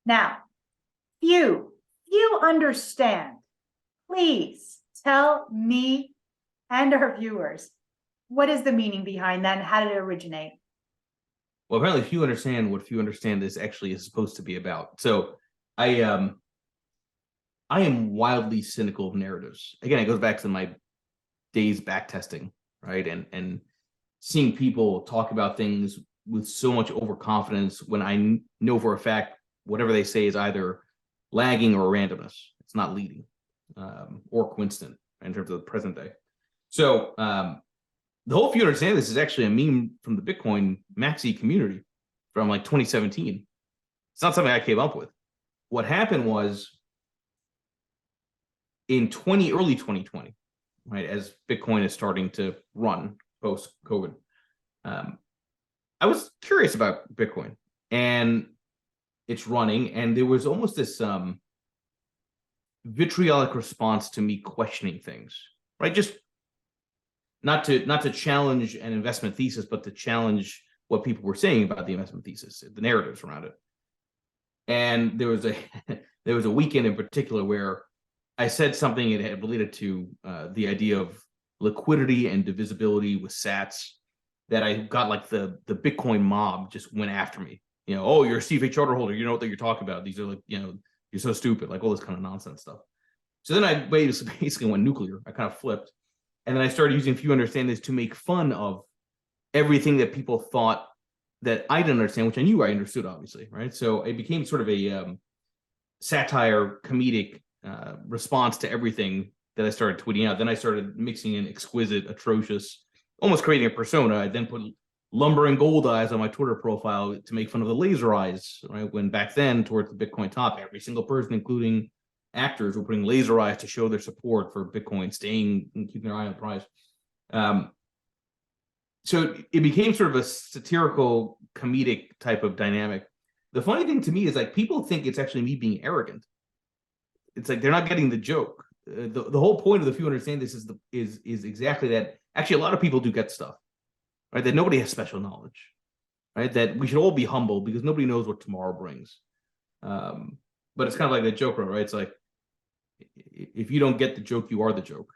Now, few understand. Please tell me and our viewers, what is the meaning behind that and how did it originate? Well, apparently few understand what few understand this actually is supposed to be about. So I am wildly cynical of narratives. Again, it goes back to my days back testing, right? And seeing people talk about things with so much overconfidence when I know for a fact whatever they say is either lagging or randomness. It's not leading or coincident in terms of the present day. So the whole few understand this is actually a meme from the Bitcoin maxi community from like 2017. It's not something I came up with. What happened was in early 2020, right, as Bitcoin is starting to run post-COVID, I was curious about Bitcoin and it's running, and there was almost this vitriolic response to me questioning things, right? Just not to challenge an investment thesis, but to challenge what people were saying about the investment thesis, the narratives around it. And there was a weekend in particular where I said something that had related to the idea of liquidity and divisibility with sats, that I got like the Bitcoin mob just went after me. You know, oh, you're a CFA charter holder. You know what you're talking about. These are like, you know, you're so stupid, like all this kind of nonsense stuff. So then I basically went nuclear. I kind of flipped. And then I started using few understandings to make fun of everything that people thought that I didn't understand, which I knew I understood, obviously, right? So it became sort of a satire, comedic response to everything that I started tweeting out. Then I started mixing in exquisite, atrocious, almost creating a persona. I then put lumber and gold eyes on my Twitter profile to make fun of the laser eyes, right? When back then, towards the Bitcoin top, every single person, including actors, were putting laser eyes to show their support for Bitcoin staying and keeping their eye on the prize. So it became sort of a satirical, comedic type of dynamic. The funny thing to me is like people think it's actually me being arrogant. It's like they're not getting the joke. The whole point of the few understand this is exactly that. Actually, a lot of people do get stuff, right? That nobody has special knowledge, right? That we should all be humble because nobody knows what tomorrow brings. But it's kind of like that joke, right? It's like, if you don't get the joke, you are the joke.